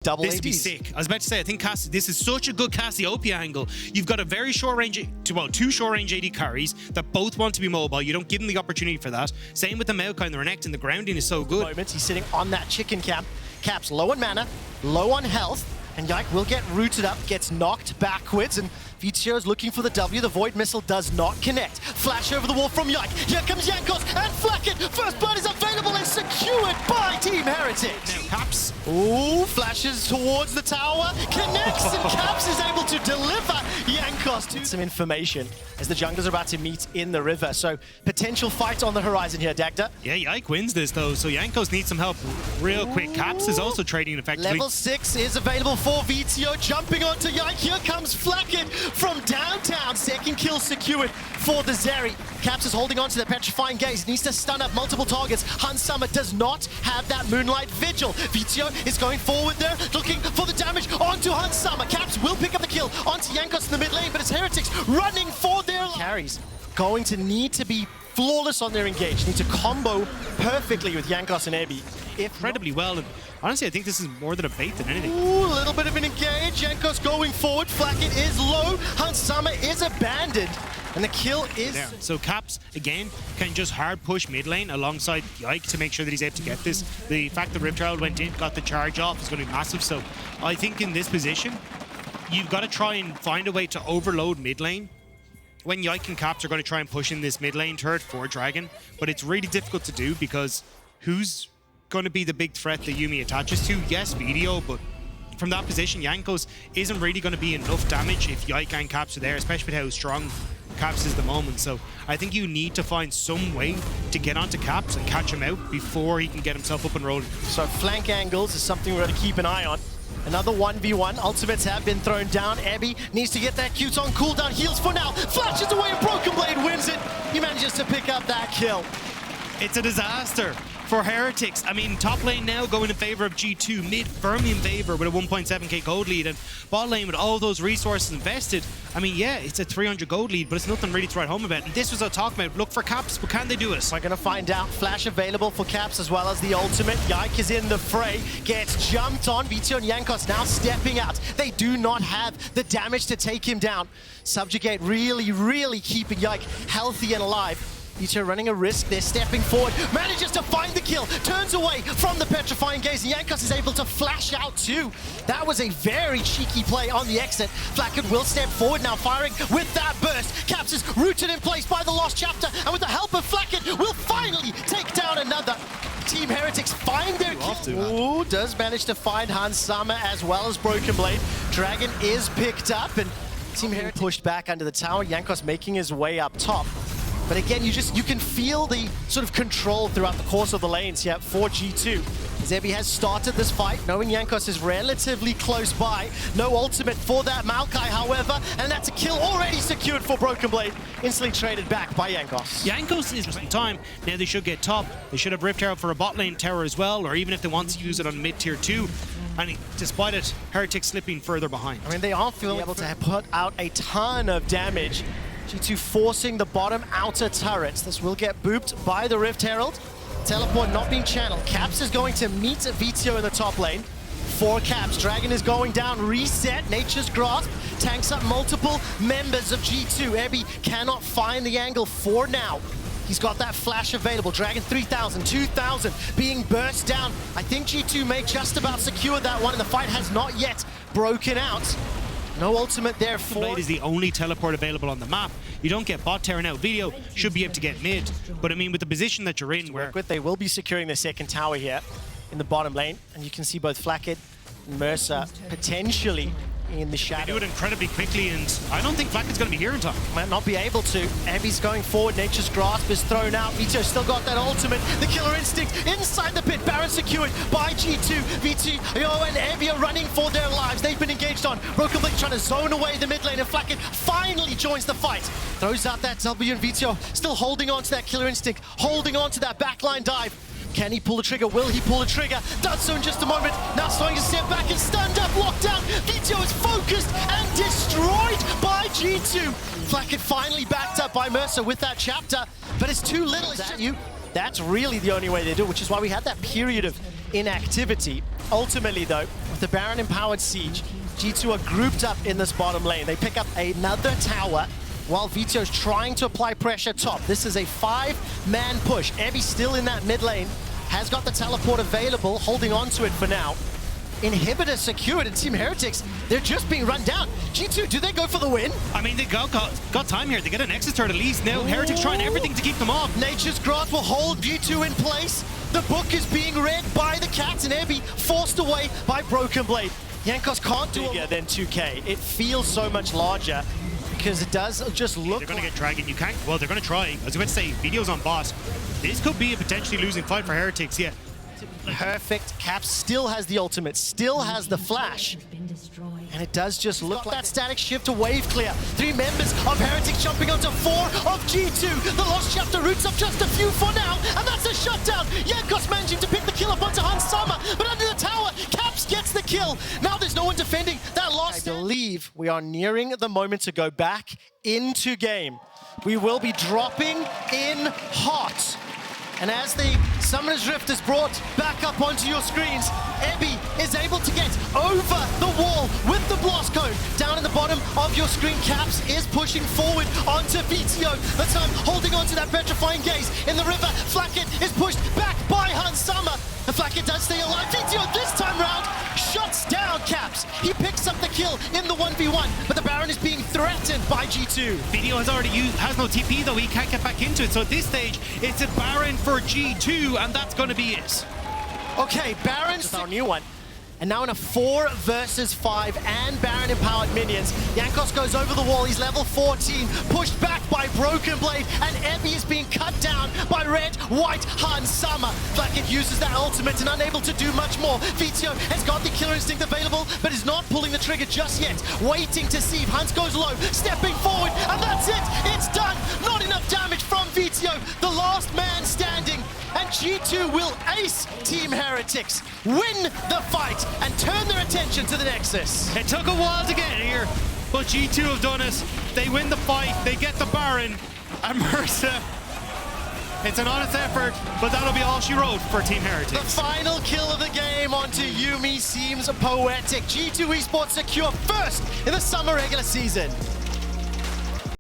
Double This would be ADs. sick. I was about to say, I think this is such a good Cassiopeia angle. You've got a very short range, well, two short range AD carries that both want to be mobile. You don't give them the opportunity for that. Same with the Maokai and the Renekton, and the grounding is so good. He's sitting on that chicken camp. Caps low on mana, low on health, and Yike will get rooted up, gets knocked backwards, and Vizio is looking for the W. The Void Missile does not connect. Flash over the wall from Yike. Here comes Jankos and Flacket. First blood is available and secured by Team Heretics. Now Caps. Ooh, flashes towards the tower, connects, and Caps is able to deliver Jankos to some information as the junglers are about to meet in the river. So potential fight on the horizon here, Dagda. Yeah, Yike wins this though, so Jankos needs some help real quick. Caps is also trading effectively. Level 6 is available for Vizio, jumping onto Yike. Here comes Flacket from downtown. Second kill secured for the Zeri. Caps is holding on to the petrifying gaze. Needs to stun up multiple targets. Hans Summer does not have that Moonlight Vigil. Vizio is going forward there, looking for the damage onto Hans Summer. Caps will pick up the kill onto Jankos in the mid lane, but it's Heretics running for their carries. Going to need to be flawless on their engage. Need to combo perfectly with Jankos and Ebi. Incredibly well, and honestly, I think this is more than a bait than anything. Ooh, a little bit of an engage. Jankos going forward. Flacket is low. Hans Summer is abandoned. And the kill is... There. So Caps, again, can just hard push mid lane alongside Yike to make sure that he's able to get this. The fact that Rift Herald went in, got the charge off is going to be massive. So I think in this position, you've got to try and find a way to overload mid lane. When Yike and Caps are going to try and push in this mid lane turret for Dragon, but it's really difficult to do because who's going to be the big threat that Yuumi attaches to? Yes, Video, but from that position, Jankos isn't really going to be enough damage if Yike and Caps are there, especially with how strong Caps is at the moment. So I think you need to find some way to get onto Caps and catch him out before he can get himself up and rolling. So flank angles is something we're going to keep an eye on. Another 1v1. Ultimates have been thrown down. Ebi needs to get that Q's on cooldown. Heals for now. Flashes away and Broken Blade wins it. He manages to pick up that kill. It's a disaster for Heretics. I mean, top lane now going in favor of G2, mid firmly in favor with a 1.7k gold lead, and bot lane with all those resources invested. I mean, yeah, it's a 300 gold lead, but it's nothing really to write home about. And this was what I was talking about. Look for Caps, but can they do it? We're going to find out. Flash available for Caps as well as the ultimate. Yike is in the fray, gets jumped on. Vizio and Jankos now stepping out. They do not have the damage to take him down. Subjugate really keeping Yike healthy and alive. Vizio running a risk, they're stepping forward, manages to find the kill, turns away from the petrifying gaze, and Jankos is able to flash out too. That was a very cheeky play on the exit. Flacket will step forward now, firing with that burst. Caps is rooted in place by the Lost Chapter, and with the help of Flacket, will finally take down another. Team Heretics find their kill. Ooh, does manage to find Hans Summer as well as Broken Blade. Dragon is picked up, and Team Heretics pushed back under the tower. Jankos making his way up top. But again, you can feel the sort of control throughout the course of the lanes here for G2. Zebi has started this fight, knowing Jankos is relatively close by. No ultimate for that Maokai, however, and that's a kill already secured for Broken Blade. Instantly traded back by Jankos. Jankos is some time. Now they should get top. They should have Rift Herald for a bot lane tower as well, or even if they want to use it on mid tier 2. And despite it, Heretics slipping further behind. I mean, they are feeling able to put out a ton of damage. G2 forcing the bottom outer turrets. This will get booped by the Rift Herald. Teleport not being channeled. Caps is going to meet Vizio in the top lane. For Caps, Dragon is going down, reset, Nature's Grasp, tanks up multiple members of G2. Ebi cannot find the angle for now. He's got that flash available. Dragon 3,000, 2,000 being burst down. I think G2 may just about secure that one, and the fight has not yet broken out. No ultimate there for... Blade is the only teleport available on the map. You don't get bot terror now. Video should be able to get mid. But I mean, with the position that you're in where... They will be securing the second tower here in the bottom lane. And you can see both Flacket and Mercer potentially in the shadow. They do it incredibly quickly, and I don't think Flacket's going to be here in time. Might not be able to. Ebi's going forward. Nature's Grasp is thrown out. Vizio still got that ultimate. The Killer Instinct inside the pit. Baron secured by G2. Vizio and Ebi are running for their lives. They've been engaged on. Broken Blade trying to zone away the mid lane, and Flacket finally joins the fight. Throws out that W, and Vizio still holding on to that Killer Instinct, holding on to that backline dive. Can he pull the trigger? Will he pull the trigger? Does so in just a moment. Now starting to step back and stunned up, locked down. Vizio is focused and destroyed by G2. Flacket finally backed up by Mercer with that chapter, but it's too little. Is that you? That's really the only way they do, which is why we had that period of inactivity. Ultimately, though, with the Baron-empowered Siege, G2 are grouped up in this bottom lane. They pick up another tower while Vito's trying to apply pressure top. This is a 5-man push. Ebby still in that mid lane, has got the teleport available, holding on to it for now. Inhibitor secured, and Team Heretics, they're just being run down. G2, do they go for the win? I mean, they got time here. They get an Nexus turret at least. Now Heretics trying everything to keep them off. Nature's Grasp will hold G2 in place. The book is being read by the Cats, and Ebby forced away by Broken Blade. Jankos can't do bigger than 2K. It feels so much larger because it does just look They're going to get Dragon. You can't... Well, they're going to try. I was about to say, videos on boss. This could be a potentially losing fight for Heretics, yeah. Perfect. Caps still has the ultimate, still has the flash. And it does just look like that static shift to wave clear. 3 members of Heretics jumping onto 4 of G2. The Lost Chapter roots up just a few for now, and that's a shutdown. Jankos managing to pick the kill up onto Hans Sama, but under the tower, Caps gets the kill. Now there's no one defending that last. I believe we are nearing the moment to go back into game. We will be dropping in hot. And as the Summoner's Rift is brought back up onto your screens, Ebby is able to get over the wall with the Blast Cone. Down in the bottom of your screen, Caps is pushing forward onto Vito. The time holding onto that petrifying gaze in the river. Flacket is pushed back by Hans Sama. And Flacket does stay alive. Vito this time round shuts down Caps. He picks up the kill in the 1v1, but the Baron is being threatened by G2. Video has already has no TP though, he can't get back into it. So at this stage, it's a Baron for G2, and that's going to be it. Okay, Baron's our new one. And now in a 4 versus 5 and Baron-empowered minions, Jankos goes over the wall. He's level 14, pushed back by Broken Blade, and Ebby is being cut down by red, white Hans Sama. Flacket uses that ultimate and unable to do much more. Vito has got the killer instinct available, but is not pulling the trigger just yet. Waiting to see if Hans goes low, stepping forward, and that's it. It's done. Not enough damage from Vito, the last man standing. And G2 will ace Team Heretics, win the fight, and turn their attention to the Nexus. It took a while to get here, but G2 have done it. They win the fight, they get the Baron, and Mercer. It's an honest effort, but that'll be all she wrote for Team Heretics. The final kill of the game onto Yumi seems poetic. G2 Esports secure first in the summer regular season.